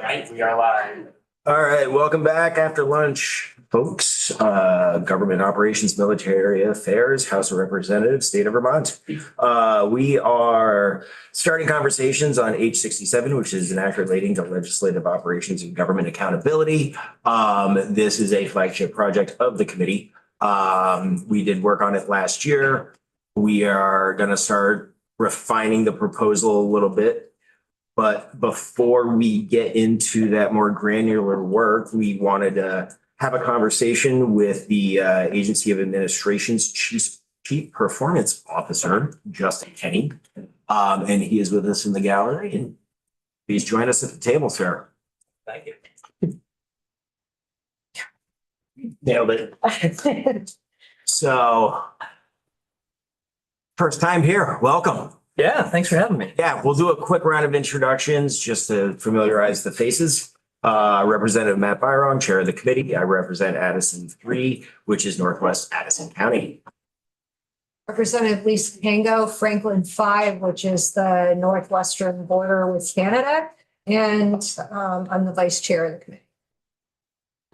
right, we are live. All right, welcome back after lunch, folks. Government Operations, Military Affairs, House of Representatives, State of Vermont. We are starting conversations on H67, which is an act relating to legislative operations and government accountability. This is a flagship project of the committee. We did work on it last year. We are going to start refining the proposal a little bit. But before we get into that more granular work, we wanted to have a conversation with the Agency of Administration's Chief Performance Officer, Justin Kenny. And he is with us in the gallery. And please join us at the table, sir. Thank you. Nailed it. So, first time here, welcome. Yeah, thanks for having me. Yeah, we'll do a quick round of introductions just to familiarize the faces. Representative Matt Byron, Chair of the committee. I represent Addison 3, which is Northwest Addison County. Representative Lisa Pango, Franklin 5, which is the northwestern border with Canada. And I'm the vice chair of the committee.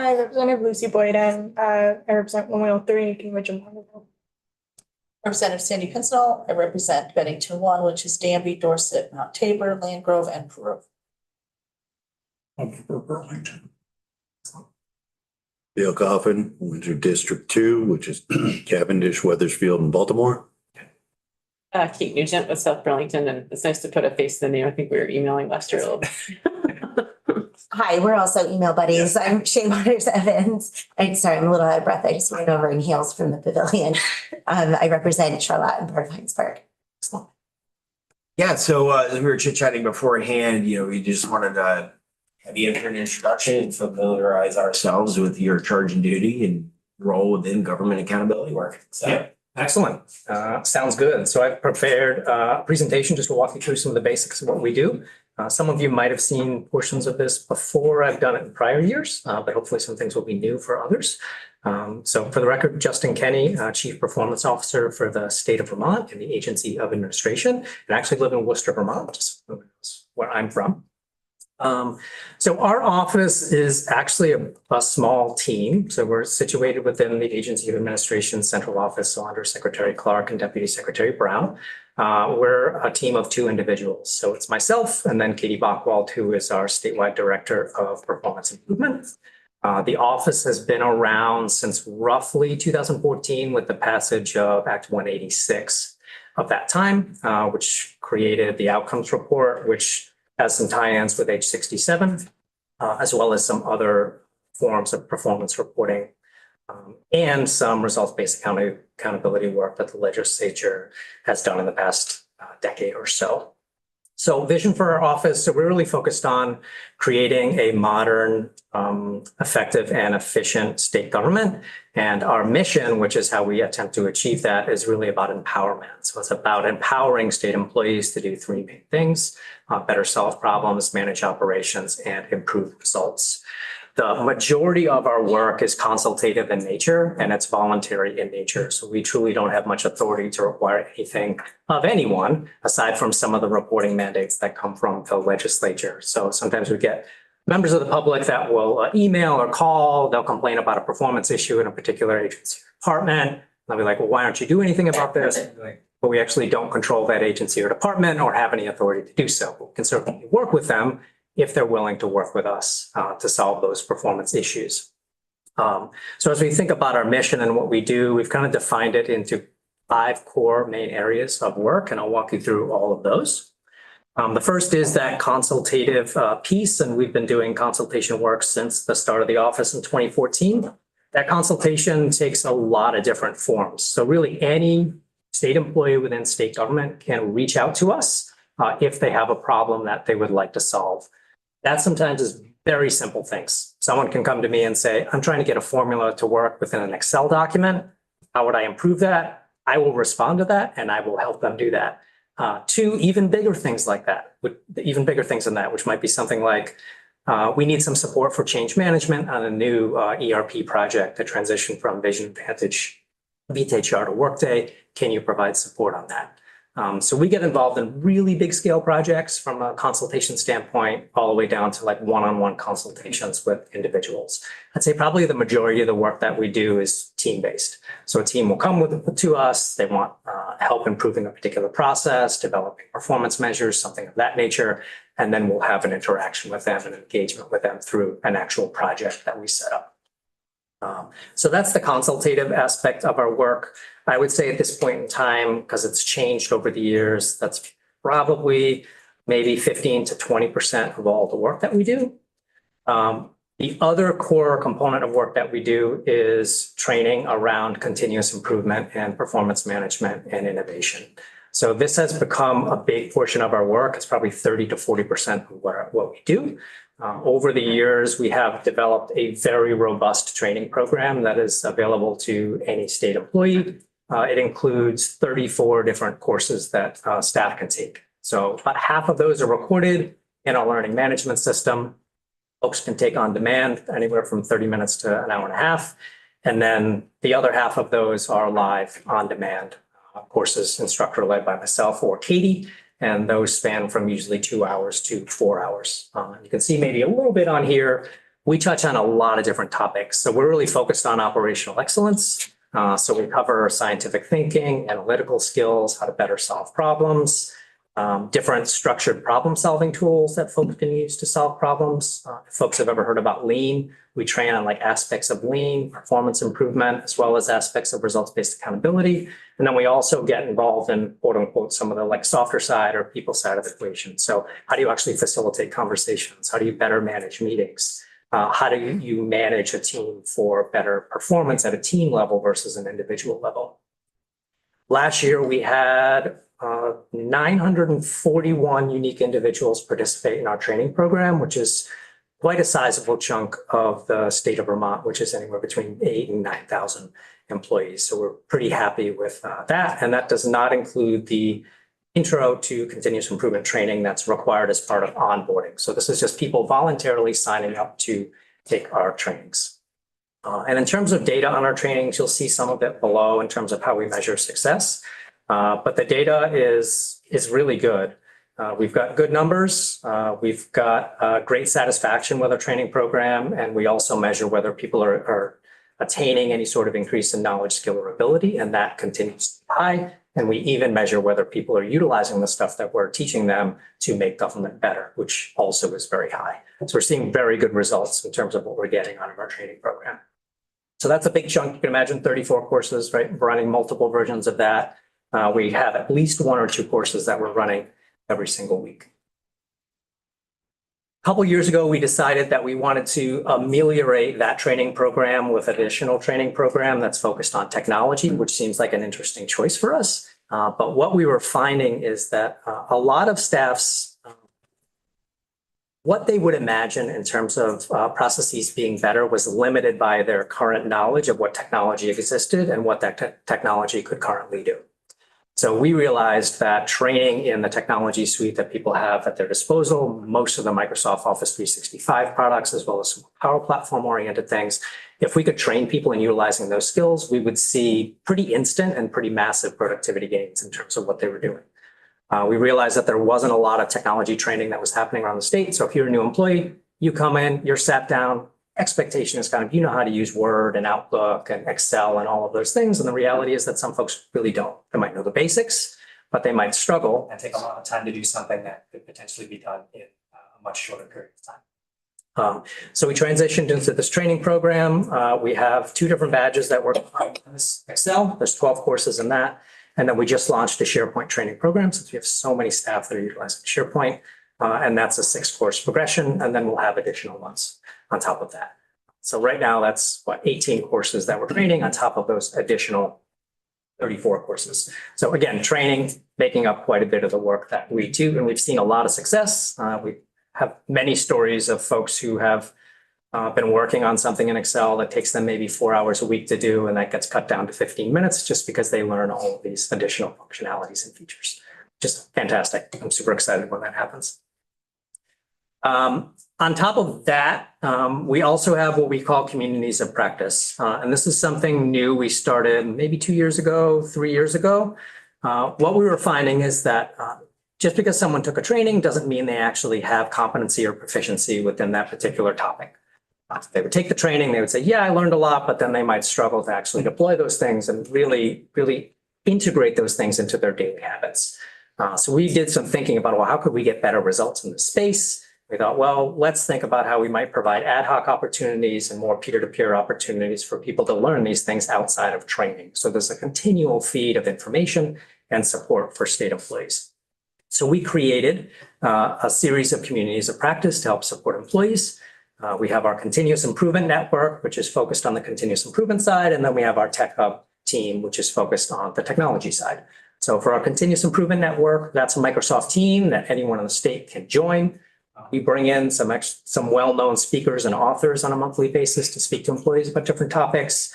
Hi, Representative Lucy Boyden. I represent 1103 Cambridge and Monroe. Representative Sandy Pincinel. I represent Bennington 1, which is Danby, Dorset, Mount Tabor, Landgrove, and Peru. For Burlington. Bill Coffin, Windsor District 2, which is Cavendish, Weathersfield, and Baltimore. Kate Nugent with South Burlington, and it's nice to put a face to the name. I think we were emailing last year a little bit. Hi, we're also email buddies. I'm Shay Waters Evans. I'm sorry, I'm a little out of breath. I just ran over in heels from the pavilion. I represent Charlotte and Port Heinsberg. Yeah, so as we were chit-chatting beforehand, we just wanted to have you for an introduction and familiarize ourselves with your charge and duty and role within government accountability work. So. Yeah, excellent. Sounds good. So I've prepared a presentation just to walk you through some of the basics of what we do. Some of you might have seen portions of this before. I've done it in prior years, but hopefully some things will be new for others. So for the record, Justin Kenny, Chief Performance Officer for the state of Vermont and the Agency of Administration, and actually live in Worcester, Vermont, just where I'm from. So our office is actually a small team. So we're situated within the Agency of Administration Central Office, so under Secretary Clark and Deputy Secretary Brown. We're a team of 2 individuals. So it's myself and then Katie Bachwald, who is our statewide director of performance improvement. The office has been around since roughly 2014 with the passage of Act 186 of that time, which created the outcomes report, which has some tie-ins with H67, as well as some other forms of performance reporting and some results-based accountability work that the legislature has done in the past decade or so. So vision for our office, so we're really focused on creating a modern, effective and efficient state government. And our mission, which is how we attempt to achieve that, is really about empowerment. So it's about empowering state employees to do 3 main things: better solve problems, manage operations, and improve results. The majority of our work is consultative in nature and it's voluntary in nature. So we truly don't have much authority to require anything of anyone aside from some of the reporting mandates that come from the legislature. So sometimes we get members of the public that will email or call. They'll complain about a performance issue in a particular agency or department. They'll be like, well, why don't you do anything about this? But we actually don't control that agency or department or have any authority to do so. We can certainly work with them if they're willing to work with us to solve those performance issues. So as we think about our mission and what we do, we've kind of defined it into 5 core main areas of work, and I'll walk you through all of those. The first is that consultative piece, and we've been doing consultation work since the start of the office in 2014. That consultation takes a lot of different forms. So really any state employee within state government can reach out to us if they have a problem that they would like to solve. That sometimes is very simple things. Someone can come to me and say, I'm trying to get a formula to work within an Excel document. How would I improve that? I will respond to that and I will help them do that. To even bigger things like that, even bigger things than that, which might be something like, we need some support for change management on a new ERP project to transition from Vision Vantage VTHR to Workday. Can you provide support on that? So we get involved in really big scale projects from a consultation standpoint, all the way down to like one-on-one consultations with individuals. I'd say probably the majority of the work that we do is team-based. So a team will come to us, they want help improving a particular process, developing performance measures, something of that nature, and then we'll have an interaction with them and engagement with them through an actual project that we set up. So that's the consultative aspect of our work. I would say at this point in time, because it's changed over the years, that's probably maybe 15 to 20% of all the work that we do. The other core component of work that we do is training around continuous improvement and performance management and innovation. So this has become a big portion of our work. It's probably 30 to 40% of what we do. Over the years, we have developed a very robust training program that is available to any state employee. It includes 34 different courses that staff can take. So about half of those are recorded in our learning management system. Folks can take on demand anywhere from 30 minutes to an hour and a half. And then the other half of those are live on demand courses, instructor led by myself or Katie. And those span from usually 2 hours to 4 hours. You can see maybe a little bit on here. We touch on a lot of different topics. So we're really focused on operational excellence. So we cover scientific thinking, analytical skills, how to better solve problems, different structured problem solving tools that folks can use to solve problems. If folks have ever heard about Lean, we train on like aspects of Lean, performance improvement, as well as aspects of results-based accountability. And then we also get involved in quote unquote, some of the like softer side or people side of the equation. So how do you actually facilitate conversations? How do you better manage meetings? How do you manage a team for better performance at a team level versus an individual level? Last year, we had 941 unique individuals participate in our training program, which is quite a sizable chunk of the state of Vermont, which is anywhere between 8,000 and 9,000 employees. So we're pretty happy with that. And that does not include the intro to continuous improvement training that's required as part of onboarding. So this is just people voluntarily signing up to take our trainings. And in terms of data on our trainings, you'll see some of it below in terms of how we measure success. But the data is really good. We've got good numbers. We've got great satisfaction with our training program. And we also measure whether people are attaining any sort of increase in knowledge, skill, or ability. And that continues to be high. And we even measure whether people are utilizing the stuff that we're teaching them to make government better, which also is very high. So we're seeing very good results in terms of what we're getting out of our training program. So that's a big chunk. You can imagine 34 courses, right? We're running multiple versions of that. We have at least 1 or 2 courses that we're running every single week. A couple years ago, we decided that we wanted to ameliorate that training program with additional training program that's focused on technology, which seems like an interesting choice for us. But what we were finding is that a lot of staffs, what they would imagine in terms of processes being better was limited by their current knowledge of what technology existed and what that technology could currently do. So we realized that training in the technology suite that people have at their disposal, most of the Microsoft Office 365 products, as well as some Power Platform oriented things, if we could train people in utilizing those skills, we would see pretty instant and pretty massive productivity gains in terms of what they were doing. We realized that there wasn't a lot of technology training that was happening around the state. So if you're a new employee, you come in, you're sat down, expectation is kind of, you know how to use Word and Outlook and Excel and all of those things. And the reality is that some folks really don't. They might know the basics, but they might struggle and take a lot of time to do something that could potentially be done in a much shorter period of time. So we transitioned into this training program. We have 2 different badges that work on this Excel. There's 12 courses in that. And then we just launched a SharePoint training program since we have so many staff that are utilizing SharePoint. And that's a 6-course progression. And then we'll have additional ones on top of that. So right now that's 18 courses that we're training on top of those additional 34 courses. So again, training, making up quite a bit of the work that we do. And we've seen a lot of success. We have many stories of folks who have been working on something in Excel that takes them maybe 4 hours a week to do, and that gets cut down to 15 minutes just because they learn all of these additional functionalities and features. Just fantastic. I'm super excited when that happens. On top of that, we also have what we call communities of practice. And this is something new we started maybe 2 years ago, 3 years ago. What we were finding is that just because someone took a training doesn't mean they actually have competency or proficiency within that particular topic. They would take the training, they would say, yeah, I learned a lot, but then they might struggle to actually deploy those things and really integrate those things into their daily habits. So we did some thinking about, well, how could we get better results in this space? We thought, well, let's think about how we might provide ad hoc opportunities and more peer-to-peer opportunities for people to learn these things outside of training. So there's a continual feed of information and support for state employees. So we created a series of communities of practice to help support employees. We have our continuous improvement network, which is focused on the continuous improvement side. And then we have our Tech Hub team, which is focused on the technology side. So for our continuous improvement network, that's a Microsoft team that anyone in the state can join. We bring in some well-known speakers and authors on a monthly basis to speak to employees about different topics.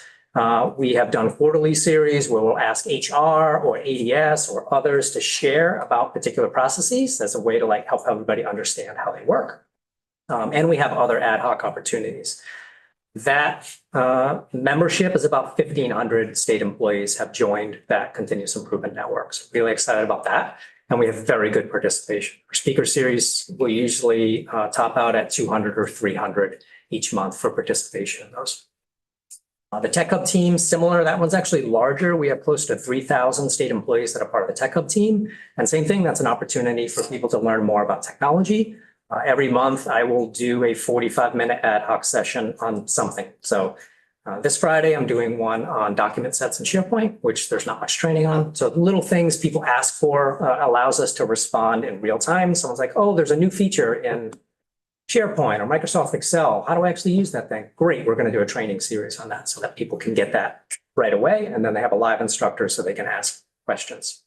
We have done quarterly series where we'll ask HR or ADS or others to share about particular processes as a way to help everybody understand how they work. And we have other ad hoc opportunities. That membership is about 1,500 state employees have joined that continuous improvement network. So really excited about that. And we have very good participation. Our speaker series will usually top out at 200 or 300 each month for participation in those. The Tech Hub team, similar, that one's actually larger. We have close to 3,000 state employees that are part of the Tech Hub team. And same thing, that's an opportunity for people to learn more about technology. Every month, I will do a 45-minute ad hoc session on something. So this Friday, I'm doing one on document sets in SharePoint, which there's not much training on. So the little things people ask for allows us to respond in real time. Someone's like, oh, there's a new feature in SharePoint or Microsoft Excel. How do I actually use that thing? Great, we're going to do a training series on that so that people can get that right away. And then they have a live instructor so they can ask questions.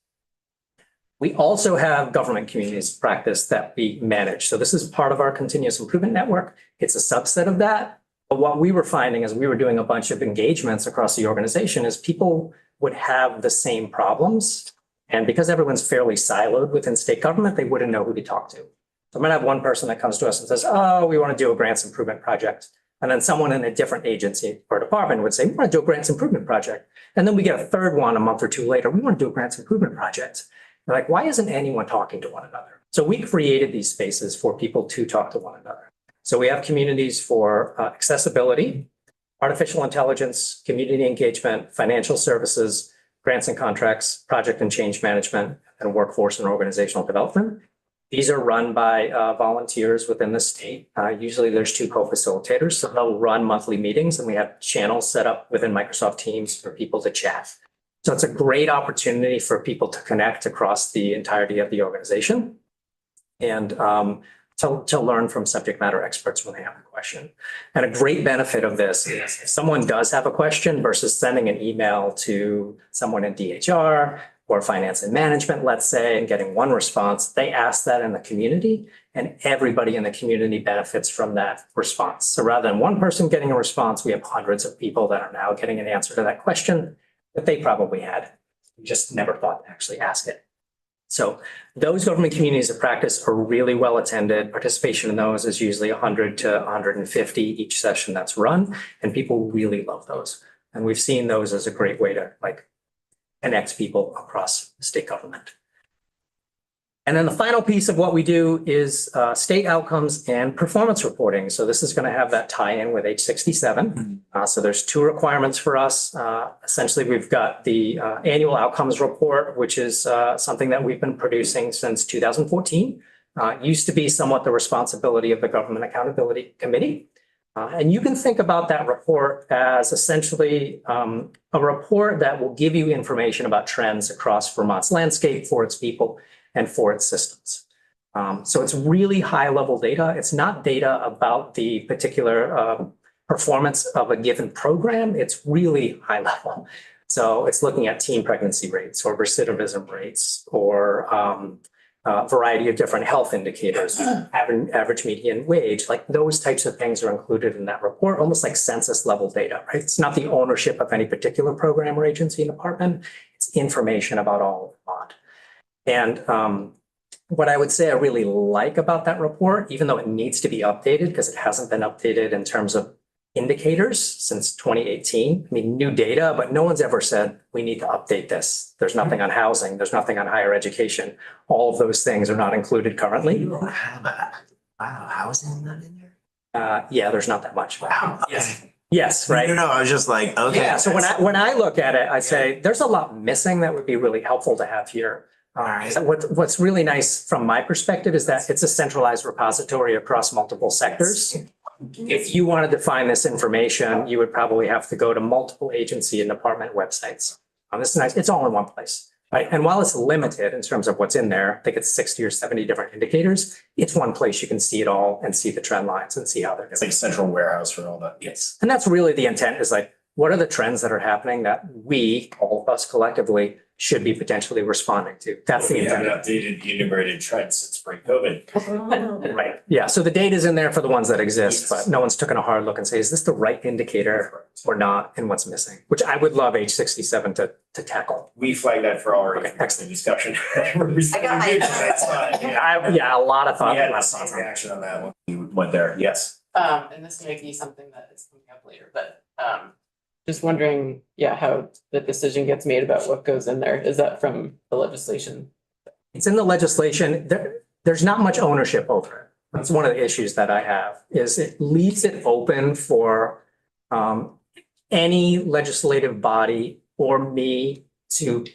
We also have government communities of practice that we manage. So this is part of our continuous improvement network. It's a subset of that. But what we were finding as we were doing a bunch of engagements across the organization is people would have the same problems. And because everyone's fairly siloed within state government, they wouldn't know who to talk to. So I might have one person that comes to us and says, oh, we want to do a grants improvement project. And then someone in a different agency or department would say, we want to do a grants improvement project. And then we get a third one a month or two later, we want to do a grants improvement project. They're like, why isn't anyone talking to one another? So we created these spaces for people to talk to one another. So we have communities for accessibility, artificial intelligence, community engagement, financial services, grants and contracts, project and change management, and workforce and organizational development. These are run by volunteers within the state. Usually there's 2 co-facilitators, so they'll run monthly meetings and we have channels set up within Microsoft Teams for people to chat. So it's a great opportunity for people to connect across the entirety of the organization and to learn from subject matter experts when they have a question. And a great benefit of this is if someone does have a question versus sending an email to someone in DHR or finance and management, let's say, and getting one response, they ask that in the community and everybody in the community benefits from that response. So rather than one person getting a response, we have hundreds of people that are now getting an answer to that question that they probably had. We just never thought to actually ask it. So those government communities of practice are really well attended. Participation in those is usually 100 to 150 each session that's run, and people really love those. And we've seen those as a great way to connect people across state government. And then the final piece of what we do is state outcomes and performance reporting. So this is going to have that tie-in with H67. So there's 2 requirements for us. Essentially, we've got the annual outcomes report, which is something that we've been producing since 2014. Used to be somewhat the responsibility of the Government Accountability Committee. And you can think about that report as essentially a report that will give you information about trends across Vermont's landscape for its people and for its systems. So it's really high level data. It's not data about the particular performance of a given program. It's really high level. So it's looking at teen pregnancy rates or recidivism rates or a variety of different health indicators, average median wage, like those types of things are included in that report, almost like census level data, right? It's not the ownership of any particular program or agency and department. It's information about all of Vermont. And what I would say I really like about that report, even though it needs to be updated because it hasn't been updated in terms of indicators since 2018. I mean, new data, but no one's ever said we need to update this. There's nothing on housing. There's nothing on higher education. All of those things are not included currently. You don't have a, wow, housing not in there? Yeah, there's not that much. Wow. Yes. Yes, right. No, I was just like, okay. Yeah, so when I look at it, I say there's a lot missing that would be really helpful to have here. Alright. So what's really nice from my perspective is that it's a centralized repository across multiple sectors. If you wanted to find this information, you would probably have to go to multiple agency and department websites. This is nice. It's all in one place, right? And while it's limited in terms of what's in there, I think it's 60 or 70 different indicators. It's one place you can see it all and see the trend lines and see how they're It's going. like central warehouse for all that. Yes. And that's really the intent is like, what are the trends that are happening that we, all of us collectively, should be potentially responding to? That's the We haven't intent. updated the integrated trends since pre-COVID. Right. Yeah. So the data's in there for the ones that exist, but no one's taken a hard look and say, is this the right indicator or not? And what's missing, which I would love H67 to tackle. We flagged that for our Okay, excellent. discussion. That's fine. Yeah, a lot of thought. We had a lot of reaction on that one. We went there, yes. And this may be something that is coming up later, but just wondering, yeah, how the decision gets made about what goes in there. Is that from the legislation? It's in the legislation. There's not much ownership over it. That's one of the issues that I have is it leaves it open for any legislative body or me to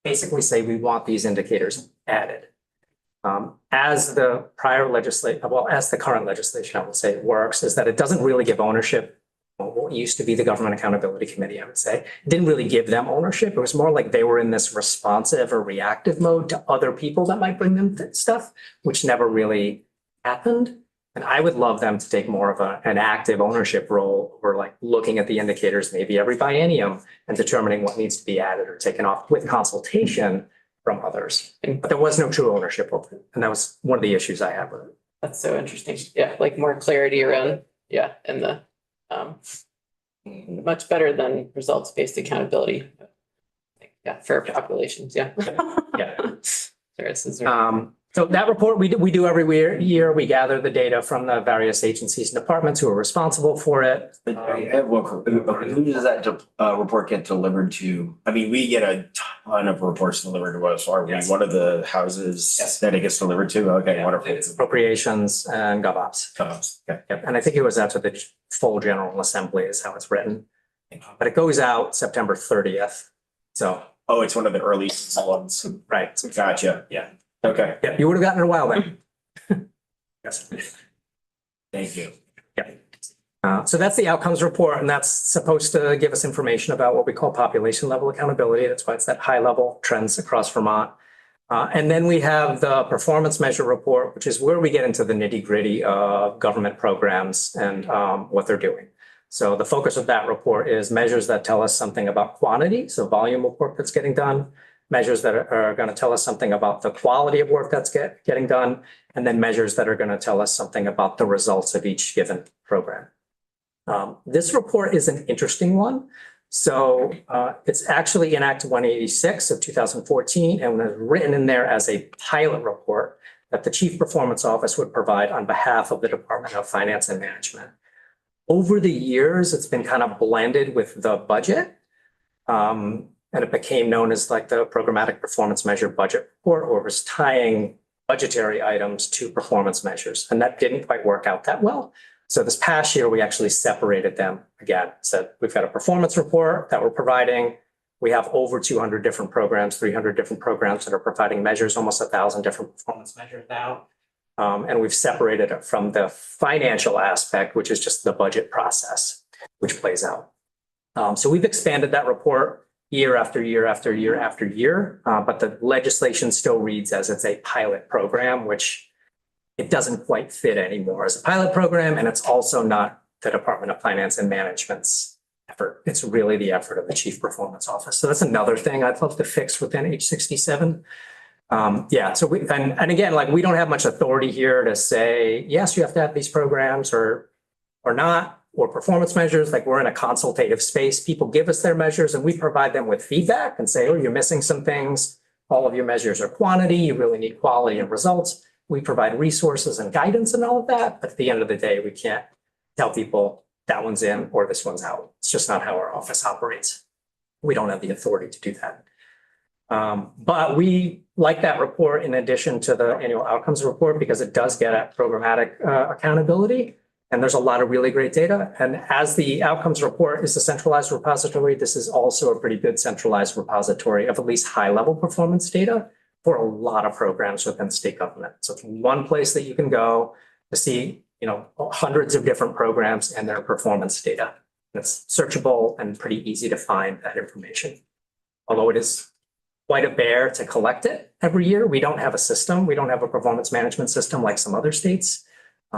basically say we want these indicators added. As the as the current legislation, I would say works, is that it doesn't really give ownership. What used to be the Government Accountability Committee, I would say, didn't really give them ownership. It was more like they were in this responsive or reactive mode to other people that might bring them stuff, which never really happened. And I would love them to take more of an active ownership role or like looking at the indicators maybe every biennium and determining what needs to be added or taken off with consultation from others. But there was no true ownership of it. And that was one of the issues I had with it. That's so interesting. Yeah, like more clarity around, yeah, and the much better than results-based accountability. Yeah, for populations, yeah. Yeah. Services. So that report we do every year. We gather the data from the various agencies and departments who are responsible for it. I have one, who does that report get delivered to? I mean, we get a ton of reports delivered to us. Are we Yes. one of the houses Yes. that it gets delivered to? Okay, Yeah, wonderful. it's appropriations and GovOps. Okay. Yep. And I think it was out to the full General Assembly is how it's written. But it goes out September 30th. So, Oh, it's one of the early ones. right. Gotcha. Yeah. Okay, Yeah, you would have gotten it a while then. Yes. thank you. So that's the outcomes report, and that's supposed to give us information about what we call population level accountability. That's why it's that high level trends across Vermont. And then we have the performance measure report, which is where we get into the nitty gritty of government programs and what they're doing. So the focus of that report is measures that tell us something about quantity, so volume of work that's getting done, measures that are going to tell us something about the quality of work that's getting done, and then measures that are going to tell us something about the results of each given program. This report is an interesting one. So it's actually in Act 186 of 2014 and was written in there as a pilot report that the Chief Performance Office would provide on behalf of the Department of Finance and Management. Over the years, it's been kind of blended with the budget. And it became known as like the Programmatic Performance Measure Budget Report, or was tying budgetary items to performance measures. And that didn't quite work out that well. So this past year, we actually separated them again. So we've got a performance report that we're providing. We have over 200 different programs, 300 different programs that are providing measures, almost 1,000 different performance measures now. And we've separated it from the financial aspect, which is just the budget process, which plays out. So we've expanded that report year after year after year after year, but the legislation still reads as it's a pilot program, which it doesn't quite fit anymore as a pilot program. And it's also not the Department of Finance and Management's effort. It's really the effort of the Chief Performance Office. So that's another thing I'd love to fix within H67. Yeah, so and again, like we don't have much authority here to say, yes, you have to have these programs or not, or performance measures. Like we're in a consultative space. People give us their measures and we provide them with feedback and say, oh, you're missing some things. All of your measures are quantity. You really need quality and results. We provide resources and guidance and all of that. But at the end of the day, we can't tell people that one's in or this one's out. It's just not how our office operates. We don't have the authority to do that. But we like that report in addition to the annual outcomes report because it does get at programmatic accountability. And there's a lot of really great data. And as the outcomes report is a centralized repository, this is also a pretty good centralized repository of at least high-level performance data for a lot of programs within state government. So it's one place that you can go to see, hundreds of different programs and their performance data. It's searchable and pretty easy to find that information. Although it is quite a bear to collect it every year. We don't have a system. We don't have a performance management system like some other states.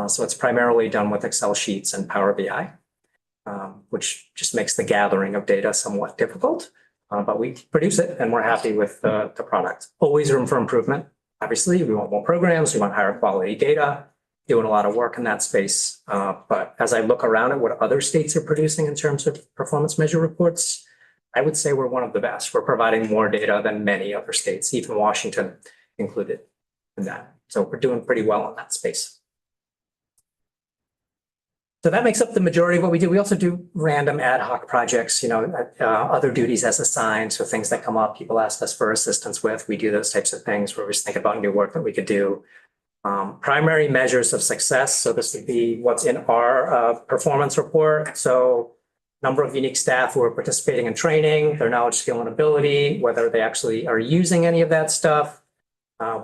So it's primarily done with Excel sheets and Power BI, which just makes the gathering of data somewhat difficult. But we produce it and we're happy with the product. Always room for improvement. Obviously, we want more programs. We want higher quality data, doing a lot of work in that space. But as I look around at what other states are producing in terms of performance measure reports, I would say we're one of the best. We're providing more data than many other states, even Washington included in that. So we're doing pretty well in that space. So that makes up the majority of what we do. We also do random ad hoc projects, other duties as assigned. So things that come up, people ask us for assistance with, we do those types of things where we just think about new work that we could do. Primary measures of success. So this would be what's in our performance report. So number of unique staff who are participating in training, their knowledge, skill, and ability, whether they actually are using any of that stuff.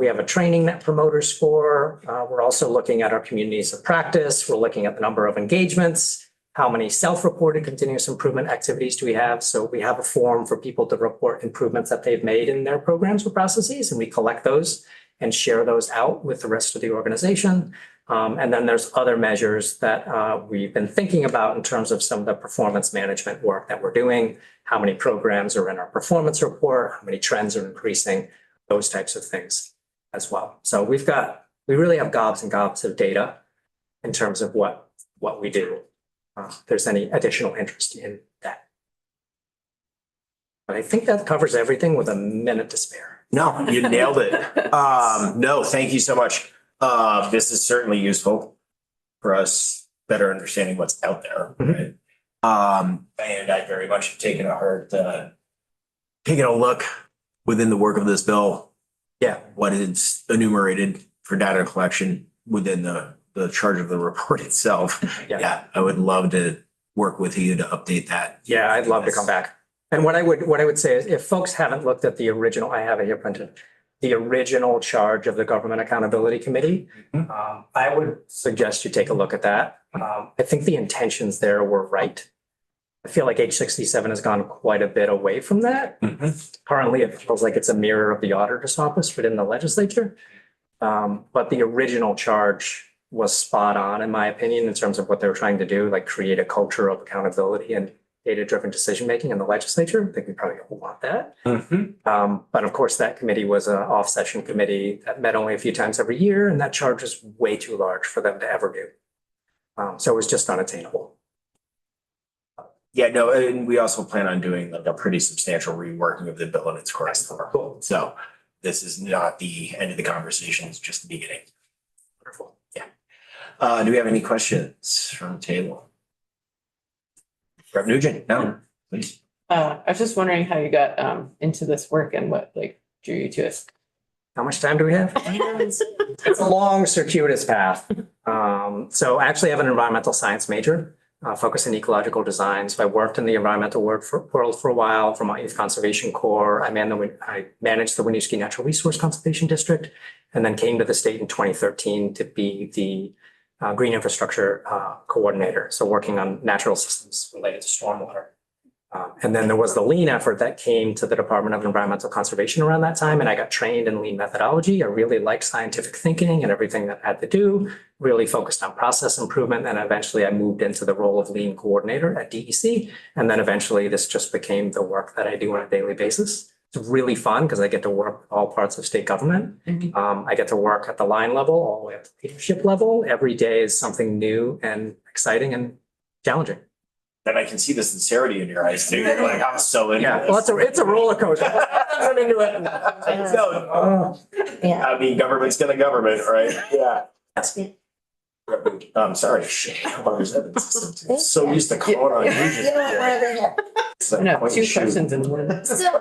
We have a training net promoter score. We're also looking at our communities of practice. We're looking at the number of engagements. How many self-reported continuous improvement activities do we have? So we have a form for people to report improvements that they've made in their programs or processes, and we collect those and share those out with the rest of the organization. And then there's other measures that we've been thinking about in terms of some of the performance management work that we're doing. How many programs are in our performance report? How many trends are increasing? Those types of things as well. So we really have gobs and gobs of data in terms of what we do. If there's any additional interest in that. But I think that covers everything with a minute to spare. No, you nailed it. No, thank you so much. This is certainly useful for us better understanding what's out there. Right? And I very much have taken a look within the work of this bill. Yeah. What is enumerated for data collection within the charge of the report itself. Yeah, I would love to work with you to update that. Yeah, I'd love to come back. And what I would say is if folks haven't looked at the original, I have it here printed, the original charge of the Government Accountability Committee, I would suggest you take a look at that. I think the intentions there were right. I feel like H67 has gone quite a bit away from that. Currently, it feels like it's a mirror of the auditor's office within the legislature. But the original charge was spot on, in my opinion, in terms of what they were trying to do, like create a culture of accountability and data-driven decision-making in the legislature. I think we probably all want that. But of course, that committee was an off-session committee that met only a few times every year, and that charge was way too large for them to ever do. So it was just unattainable. Yeah, no, and we also plan on doing like a pretty substantial reworking of the bill in its current form. Cool. So this is not the end of the conversation, it's just the beginning. Wonderful. Yeah. Do we have any questions from the table? Rep. Nugent, no, please. I was just wondering how you got into this work and what drew you to it. How much time do we have? It's a long, circuitous path. So I actually have an environmental science major, focused in ecological design. So I worked in the environmental world for a while from my Youth Conservation Corps. I managed the Winooski Natural Resource Conservation District, and then came to the state in 2013 to be the green infrastructure coordinator. So working on natural systems related to stormwater. And then there was the lean effort that came to the Department of Environmental Conservation around that time. And I got trained in lean methodology. I really liked scientific thinking and everything that had to do, really focused on process improvement. And eventually I moved into the role of lean coordinator at DEC. And then eventually this just became the work that I do on a daily basis. It's really fun because I get to work with all parts of state government. I get to work at the line level, all the way up to leadership level. Every day is something new and exciting and challenging. And I can see the sincerity in your eyes too. You're like, I'm so into Yeah, this. well, it's a roller coaster. I'm into it. No, Yeah. I mean, government's gonna government, right? Yeah. I'm sorry, Shane. So used to calling on you. You know what, we're over here. It's like I know, point two and shoot. questions in one. So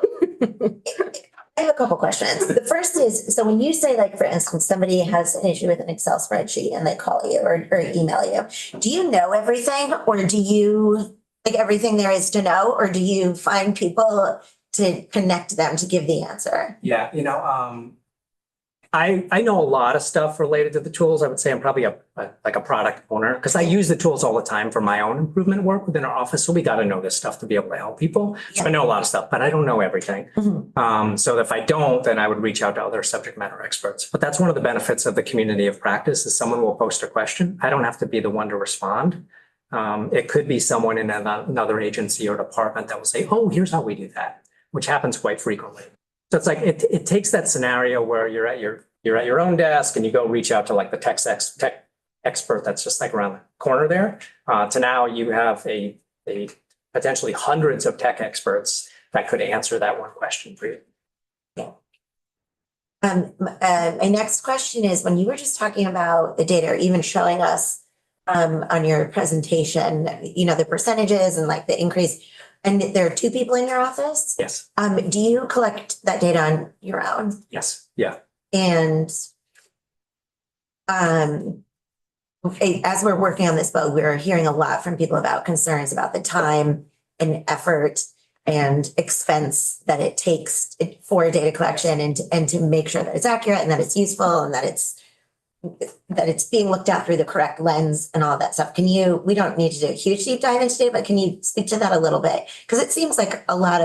I have a couple questions. The first is, so when you say like, for instance, somebody has an issue with an Excel spreadsheet and they call you or email you, do you know everything or do you, like everything there is to know, or do you find people to connect them to give the answer? Yeah, I know a lot of stuff related to the tools. I would say I'm probably like a product owner because I use the tools all the time for my own improvement work within our office. So we got to know this stuff to be able to help people. So I know a lot of stuff, but I don't know everything. Mhm. So if I don't, then I would reach out to other subject matter experts. But that's one of the benefits of the community of practice is someone will post a question. I don't have to be the one to respond. It could be someone in another agency or department that will say, oh, here's how we do that, which happens quite frequently. So it's like it takes that scenario where you're at your own desk and you go reach out to like the tech expert that's just like around the corner there. To now you have a potentially hundreds of tech experts that could answer that one question for you. My next question is, when you were just talking about the data, or even showing us on your presentation, the percentages and like the increase, and there are two people in your office? Yes. Do you collect that data on your own? Yes. Yeah. And as we're working on this book, we're hearing a lot from people about concerns about the time and effort and expense that it takes for data collection and to make sure that it's accurate and that it's useful and that it's being looked at through the correct lens and all that stuff. We don't need to do a huge deep dive into it, but can you speak to that a little bit? Because it seems like a lot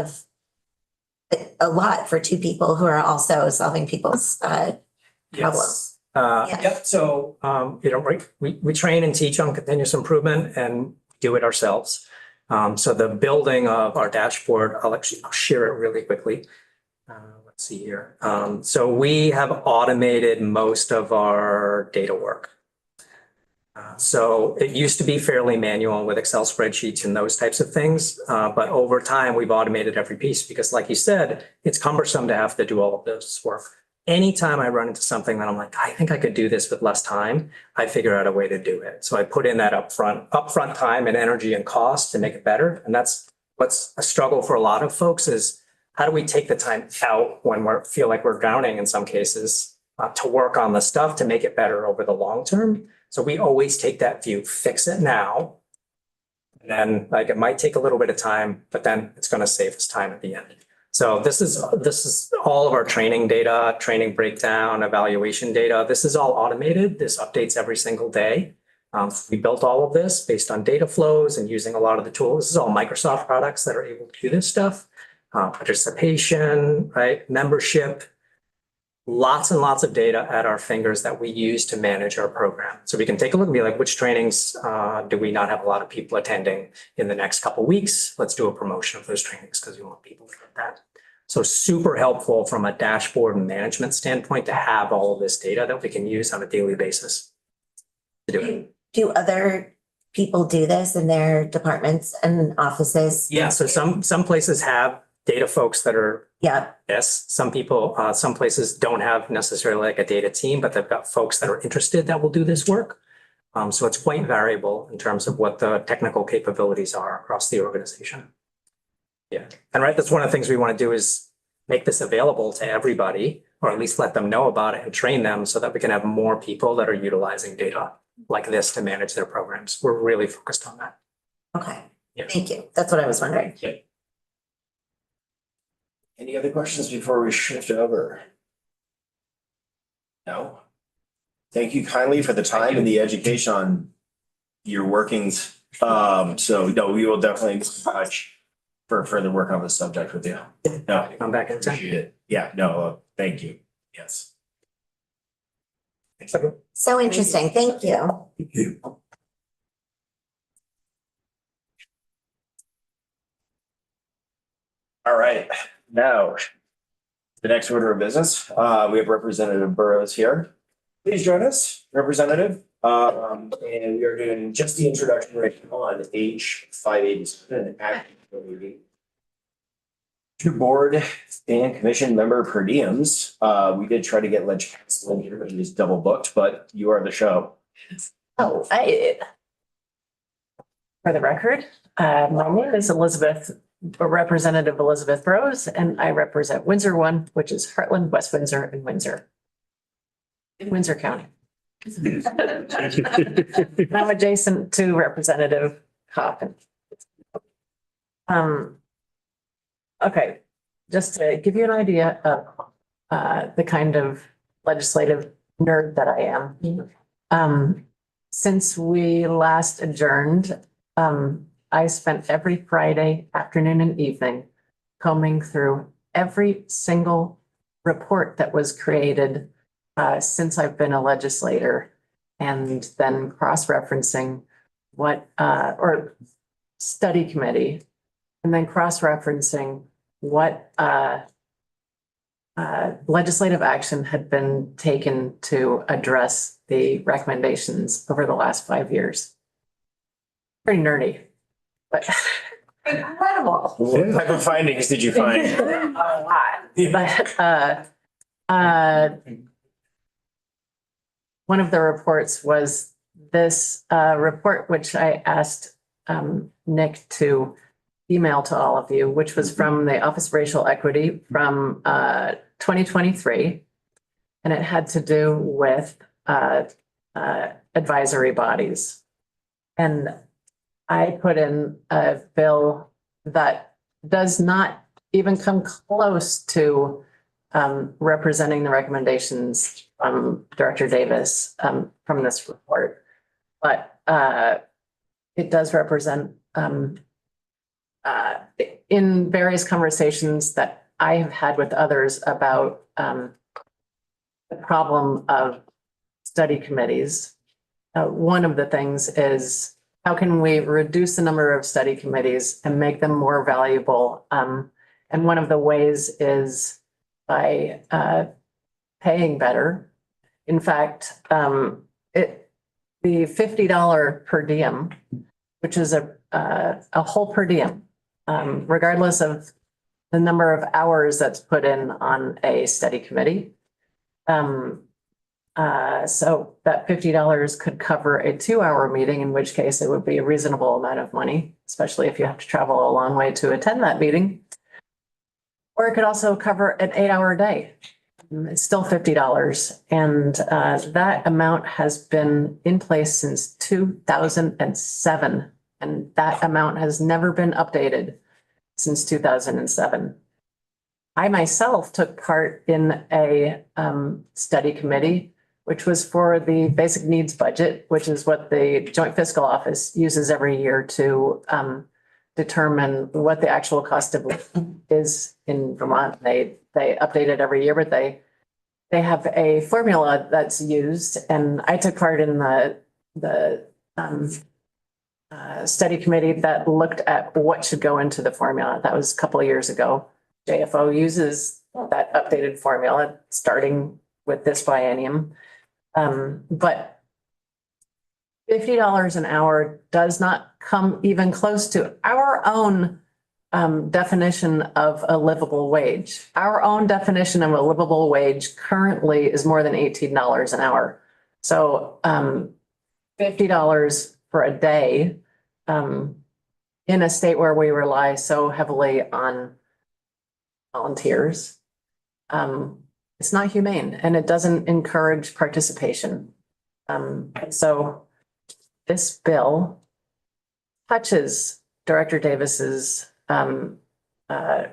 for two people who are also solving people's problems. Yep. So, we train and teach on continuous improvement and do it ourselves. So the building of our dashboard, I'll share it really quickly. Let's see here. So we have automated most of our data work. So it used to be fairly manual with Excel spreadsheets and those types of things. But over time, we've automated every piece because like you said, it's cumbersome to have to do all of this work. Anytime I run into something that I'm like, I think I could do this with less time, I figure out a way to do it. So I put in that upfront time and energy and cost to make it better. And that's what's a struggle for a lot of folks is how do we take the time out when we feel like we're drowning in some cases to work on the stuff to make it better over the long term. So we always take that view, fix it now. And then like it might take a little bit of time, but then it's going to save us time at the end. So this is all of our training data, training breakdown, evaluation data. This is all automated. This updates every single day. We built all of this based on data flows and using a lot of the tools. This is all Microsoft products that are able to do this stuff. Participation, right? Membership, lots and lots of data at our fingers that we use to manage our program. So we can take a look and be like, which trainings do we not have a lot of people attending in the next couple of weeks? Let's do a promotion of those trainings because we want people to get that. So super helpful from a dashboard and management standpoint to have all of this data that we can use on a daily basis to do it. Do other people do this in their departments and offices? Yeah, so some places have data folks that are Yeah, yes, some places don't have necessarily like a data team, but they've got folks that are interested that will do this work. So it's quite variable in terms of what the technical capabilities are across the organization. Yeah, and right, that's one of the things we want to do is make this available to everybody, or at least let them know about it and train them so that we can have more people that are utilizing data like this to manage their programs. We're really focused on that. okay. Yeah. Thank you. That's what I was wondering. Any other questions before we shift over? No? Thank you kindly for the time and the education on your workings. So no, we will definitely be in touch for further work on this subject with you. No, Come back anytime. appreciate it. Yeah, no, thank you. Yes. So interesting. Thank you. All right, now, the next order of business, we have Representative Burrows here. Please join us, Representative. And we are doing just the introduction right on H 587. To board and commission member per diems. We did try to get Ledge Council in here, but he was double booked, but you are the show. Oh, for the record, my name is Representative Elizabeth Rose, and I represent Windsor One, which is Heartland, West Windsor, and Windsor. In Windsor County. I'm adjacent to Representative Coffin. Okay, just to give you an idea of the kind of legislative nerd that I am. Since we last adjourned, I spent every Friday afternoon and evening combing through every single report that was created since I've been a legislator, and then cross-referencing what or study committee, and then cross-referencing what legislative action had been taken to address the recommendations over the last 5 years. Pretty nerdy, but Incredible. What type of findings did you find? a lot. But one of the reports was this report, which I asked Nick to email to all of you, which was from the Office of Racial Equity from 2023. And it had to do with advisory bodies. And I put in a bill that does not even come close to representing the recommendations from Director Davis from this report. But it does represent in various conversations that I have had with others about the problem of study committees. One of the things is, how can we reduce the number of study committees and make them more valuable? And one of the ways is by paying better. In fact, the $50 per diem, which is a whole per diem, regardless of the number of hours that's put in on a study committee. So that $50 could cover a 2-hour meeting, in which case it would be a reasonable amount of money, especially if you have to travel a long way to attend that meeting. Or it could also cover an 8-hour day. It's still $50. And that amount has been in place since 2007. And that amount has never been updated since 2007. I myself took part in a study committee, which was for the basic needs budget, which is what the Joint Fiscal Office uses every year to determine what the actual cost of living is in Vermont. They update it every year, but they have a formula that's used. And I took part in the study committee that looked at what should go into the formula. That was a couple of years ago. JFO uses that updated formula starting with this biennium. But $50 an hour does not come even close to our own definition of a livable wage. Our own definition of a livable wage currently is more than $18 an hour. So $50 for a day in a state where we rely so heavily on volunteers, it's not humane, and it doesn't encourage participation. So this bill touches Director Davis's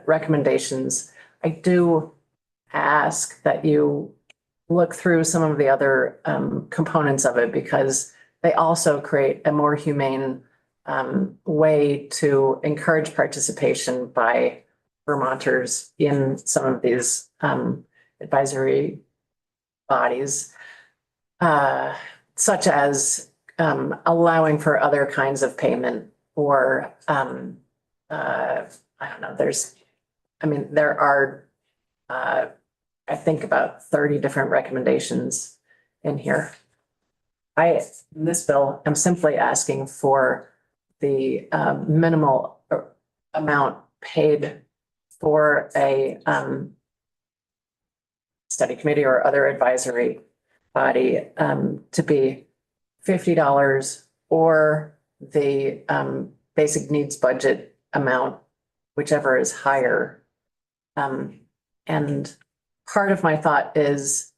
recommendations. I do ask that you look through some of the other components of it, because they also create a more humane way to encourage participation by Vermonters in some of these advisory bodies, such as allowing for other kinds of payment, or I don't know, there are I think about 30 different recommendations in here. In this bill, I'm simply asking for the minimal amount paid for a study committee or other advisory body to be $50 or the basic needs budget amount, whichever is higher. And part of my thought is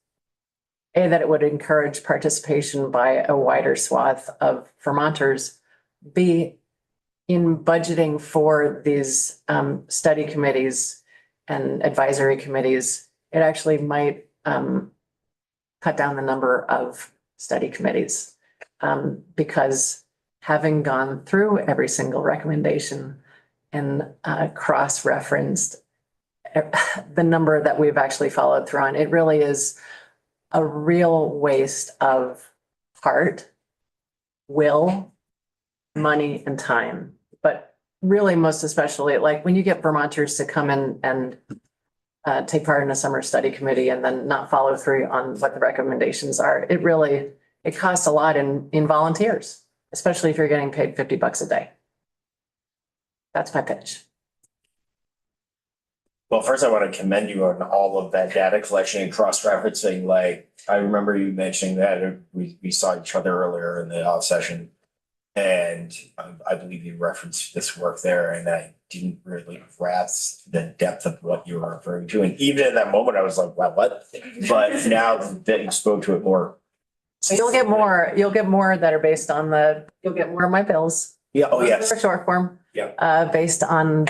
that it would encourage participation by a wider swath of Vermonters. B, in budgeting for these study committees and advisory committees, it actually might cut down the number of study committees. Because having gone through every single recommendation and cross-referenced the number that we've actually followed through on, it really is a real waste of heart, will, money, and time. But really, most especially, like when you get Vermonters to come in and take part in a summer study committee and then not follow through on what the recommendations are, it costs a lot in volunteers, especially if you're getting paid $50 a day. That's my pitch. Well, first I want to commend you on all of that data collection and cross-referencing. Like, I remember you mentioning that we saw each other earlier in the off session. And I believe you referenced this work there, and I didn't really grasp the depth of what you were referring to. And even in that moment, I was like, wow, what? But now that you spoke to it more. You'll get more that are based on you'll get more of my bills. Yeah, oh, yes. For short form. Yeah. Based on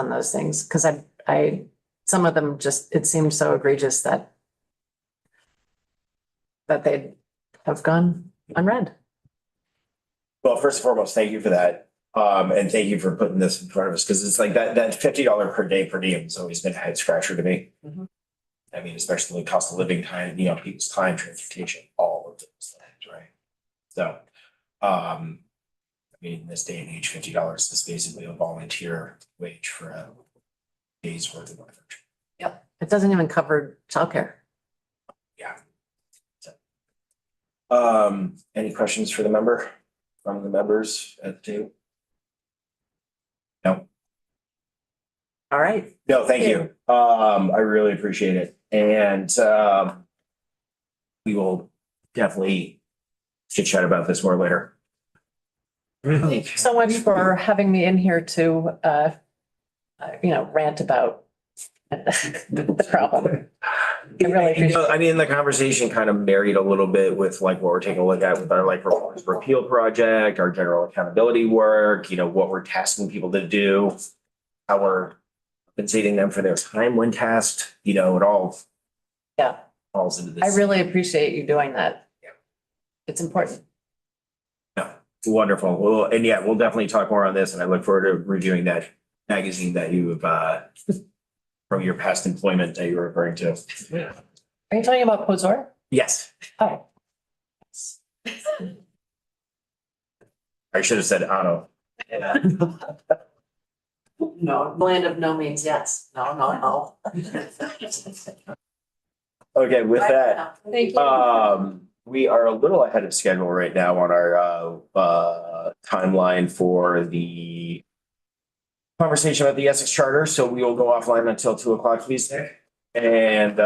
those things, because I some of them just, it seemed so egregious that they'd have gone unread. Well, first and foremost, thank you for that. And thank you for putting this in front of us, because it's like that $50 per day per diem has always been a head scratcher to me. Mhm. I mean, especially the cost of living time, people's time, transportation, all of those things, right? So, I mean, in this day and age, $50 is basically a volunteer wage for a day's worth of effort. Yep. It doesn't even cover childcare. Yeah. So, any questions from the members at the table? No. All right. No, thank you. I really appreciate it. And we will definitely chit chat about this more later. Thank you so much for having me in here to, rant about the problem. I really appreciate it. I mean, the conversation kind of married a little bit with like what we're taking a look at with our like performance repeal project, our general accountability work, what we're tasking people to do, how we're compensating them for their time when tasked, it all falls into this. I really appreciate you doing that. Yeah. It's important. Wonderful. Well, and yeah, we'll definitely talk more on this, and I look forward to reviewing that magazine that you have from your past employment that you were referring to. Are you talking about Pozor? Yes. Oh. I should have said Otto. No, land of no means yes. No. Okay, with that, Thank you. we are a little ahead of schedule right now on our timeline for the conversation about the Essex Charter, so we will go offline until 2:00, please. And